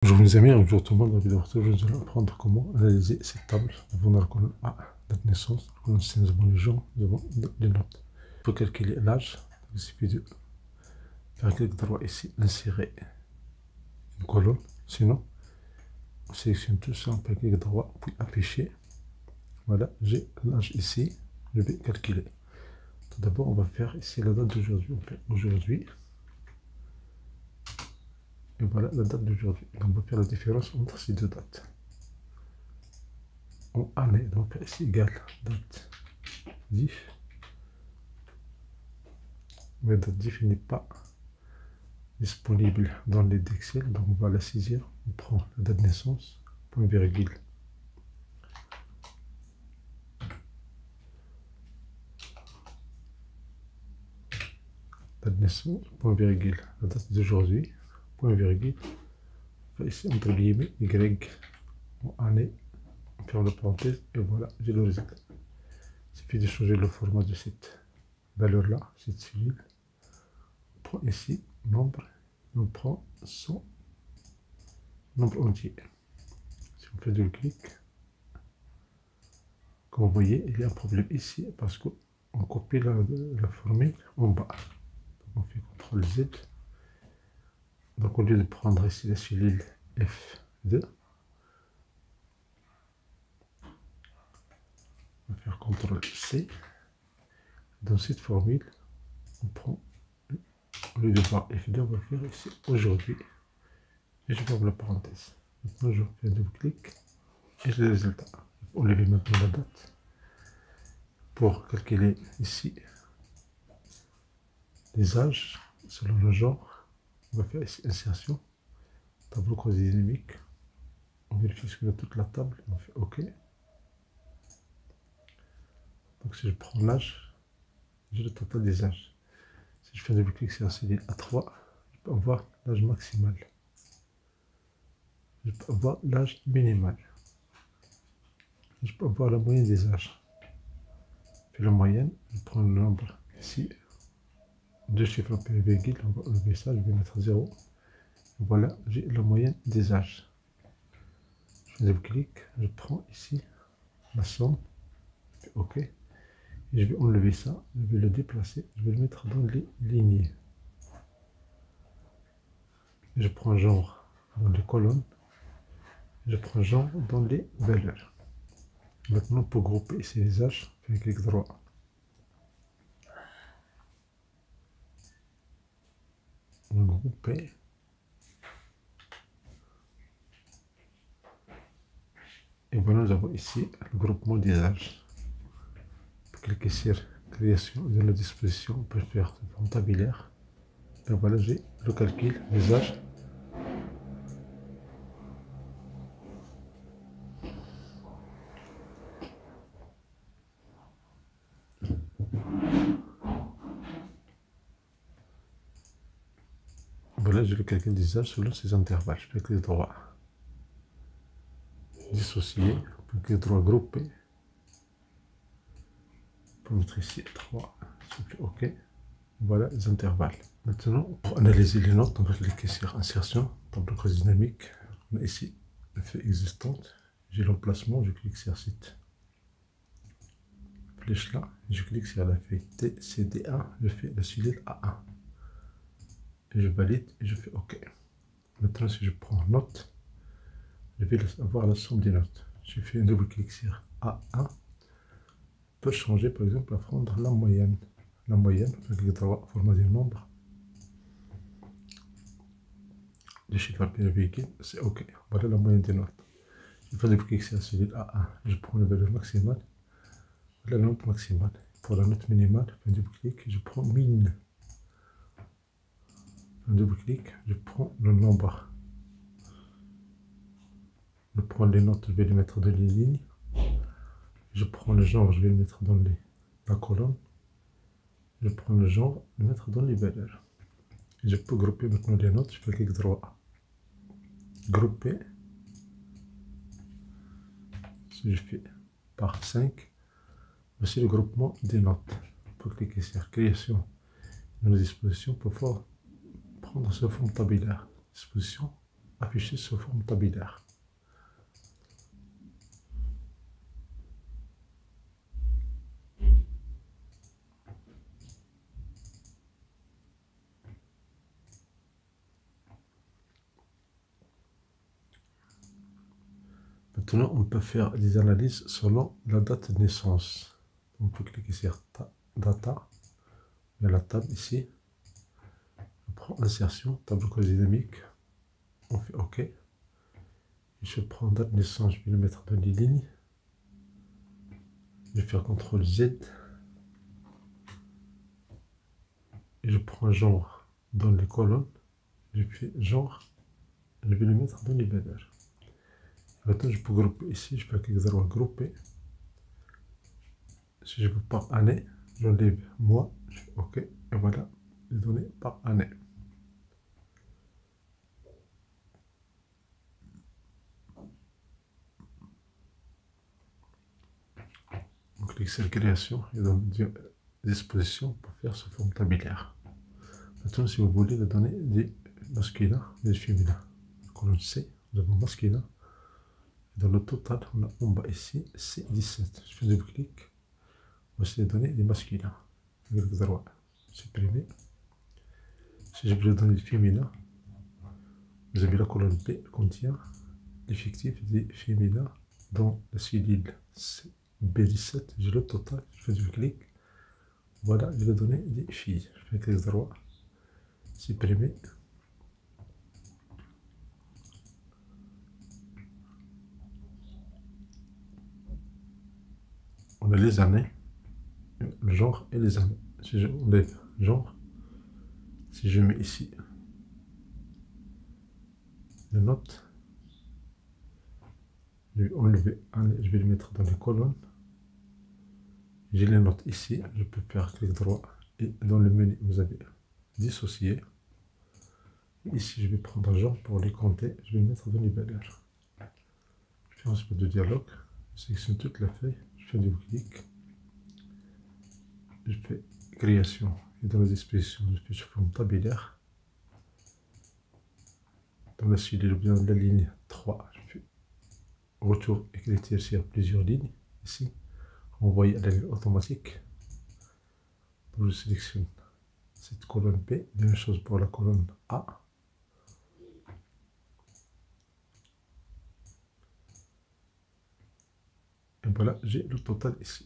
Bonjour mes amis, bonjour tout le monde. Dans la vidéo je vais vous apprendre comment analyser cette table. Nous avons la colonne A, date de naissance, la colonne C, nous avons les jours, nous avons les notes. Pour calculer l'âge, il suffit de faire clic droit ici, insérer une colonne. Sinon, on sélectionne tout ça, on fait clic droit, puis afficher. Voilà, j'ai l'âge ici, je vais calculer. Tout d'abord, on va faire ici la date d'aujourd'hui. On fait aujourd'hui. Et voilà la date d'aujourd'hui. On va faire la différence entre ces deux dates. En année, donc ici égale date diff. Mais date diff n'est pas disponible dans les d'Excel, donc on va la saisir. On prend la date de naissance, point virgule. Date de naissance, point virgule. La date d'aujourd'hui, point virgule. Ici, entre guillemets, Y en année. On ferme la parenthèse et voilà, j'ai le résultat. Il suffit de changer le format de cette valeur-là, cette cellule. On prend ici nombre, on prend son nombre entier. Si on fait double clic, comme vous voyez, il y a un problème ici parce qu'on copie la formule en bas. Donc on fait CTRL Z. Donc au lieu de prendre ici la cellule F2, on va faire CTRL C. Dans cette formule, on prend, au lieu de voir F2, on va faire ici aujourd'hui. Et je ferme la parenthèse. Maintenant je fais un double clic et j'ai le résultat. On lève maintenant la date. Pour calculer ici les âges selon le genre, on va faire ici insertion, tableau croisé dynamique. On vérifie ce qu'on a toute la table, on fait OK. Donc si je prends l'âge, j'ai le total des âges. Si je fais un double clic sur la cellule A3, je peux avoir l'âge maximal. Je peux avoir l'âge minimal. Je peux avoir la moyenne des âges. Je fais la moyenne, je prends le nombre ici. Deux chiffres après virgule, on va enlever ça, je vais mettre 0. Voilà, j'ai la moyenne des âges. Je fais double clic, je prends ici la somme, je fais OK. Et je vais enlever ça, je vais le déplacer, je vais le mettre dans les lignées. Je prends genre dans les colonnes, je prends genre dans les valeurs. Maintenant, pour grouper ici les âges, je fais un clic droit. Grouper. Et voilà, nous avons ici le groupement des âges. Pour cliquer sur création de la disposition, on peut faire de forme tabulaire. Et voilà, j'ai le calcul des âges. Voilà, j'ai le calcul des âges selon ces intervalles. Je fais clic droit. Dissocier, clic droit grouper. Pour mettre ici 3, je fais OK. Voilà les intervalles. Maintenant, pour analyser les notes, on va cliquer sur insertion, tableau croisé dynamique. On a ici le fait existante. J'ai l'emplacement, je clique sur cette flèche là. Je clique sur la feuille TCD1, je fais la cellule A1. Et je valide et je fais OK. Maintenant, si je prends note, je vais avoir la somme des notes. Je fais un double clic sur A1. Je peux changer, par exemple, à prendre la moyenne. La moyenne, je clique droit, format du nombre. Les chiffres après le véhicule, c'est OK. Voilà la moyenne des notes. Je fais double clic sur la cellule A1. Je prends la valeur maximale. Voilà la note maximale. Pour la note minimale, je fais un double clic, je prends min. Un double clic, je prends le nombre. Je prends les notes, je vais les mettre dans les lignes. Je prends le genre, je vais le mettre dans la colonne. Je prends le genre, le mettre dans les valeurs. Et je peux grouper maintenant les notes, je fais clic droit. Grouper. Si je fais par 5, voici le groupement des notes. Pour cliquer sur création dans les dispositions pour prendre ce forme tabulaire. Disposition, affiché sous forme tabullaire. Maintenant, on peut faire des analyses selon la date de naissance. On peut cliquer sur Data. Il y a la table ici. On prend Insertion, tableau dynamique. On fait OK. Et je prends date de naissance, je vais le mettre dans les lignes. Je vais faire CTRL Z. Et je prends genre dans les colonnes. Je fais genre. Je vais le mettre dans les bannières. Maintenant, je peux grouper ici, je peux cliquer sur grouper. Si je veux par année, j'enlève mois, je fais OK, et voilà les données par année. On clique sur création et dans disposition pour faire sous forme tabullaire. Maintenant, si vous voulez la donnée des masculins et des féminins, colonne C, nous avons masculin. Dans le total, on a en bas ici C17. Je fais double clic. Voici les données des masculins. Clic droit, supprimer. Si je veux les données des féminins, vous avez la colonne P contient l'effectif des féminins dans la cellule B17. J'ai le total. Je fais double clic. Voilà, j'ai les données des filles. Je fais clic droit, supprimer. On a les années, le genre et les années. Si je enlève genre, si je mets ici les notes, je vais enlever année, je vais les mettre dans les colonnes. J'ai les notes ici, je peux faire clic droit et dans le menu vous avez dissocier. Ici je vais prendre genre pour les compter, je vais les mettre dans les bannières. Je fais un petit peu de dialogue, je sélectionne toute la feuille. Je fais double clic, je fais création et dans la disposition je fais sous forme tabullaire. Dans la cellule bien de la ligne 3, je fais retour écriture sur plusieurs lignes. Ici, envoyer à la ligne automatique. Donc je sélectionne cette colonne B, même chose pour la colonne A. Et voilà, j'ai le total ici.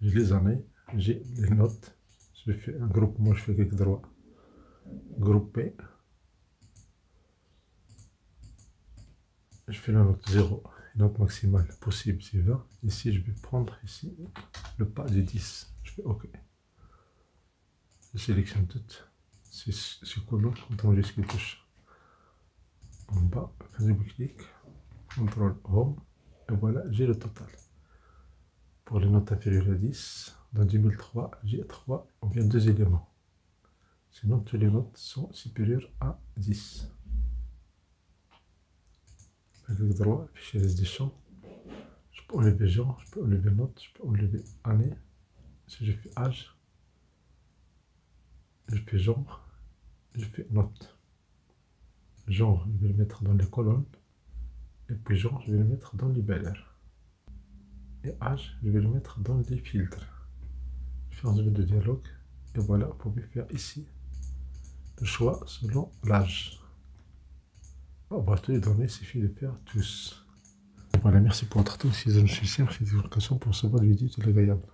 J'ai les années, j'ai les notes. Je fais un groupement, je fais clic droit, grouper. Je fais la note 0, la note maximale possible c'est 20. Ici, je vais prendre ici le pas de 10. Je fais OK. Je sélectionne toutes ces colonnes, autant jusqu'à touche. En bas, je double clic, CTRL Home, et voilà, j'ai le total. Pour les notes inférieures à 10, dans 2003, j'ai 3 ou bien 2 éléments. Sinon, toutes les notes sont supérieures à 10. Clic droit, fichier des champs. Je peux enlever genre, je peux enlever note, je peux enlever année. Si je fais âge, je fais genre, je fais note. Genre, je vais le mettre dans les colonnes. Et puis genre, je vais le mettre dans les bannières. Et âge, je vais le mettre dans les filtres. Je fais un jeu de dialogue. Et voilà, vous pouvez faire ici le choix selon l'âge. Avoir toutes les données, il suffit de faire tous. Voilà, merci pour votre attention. Si vous avez une question, faites-vous pour recevoir des vidéos, c'est agréable.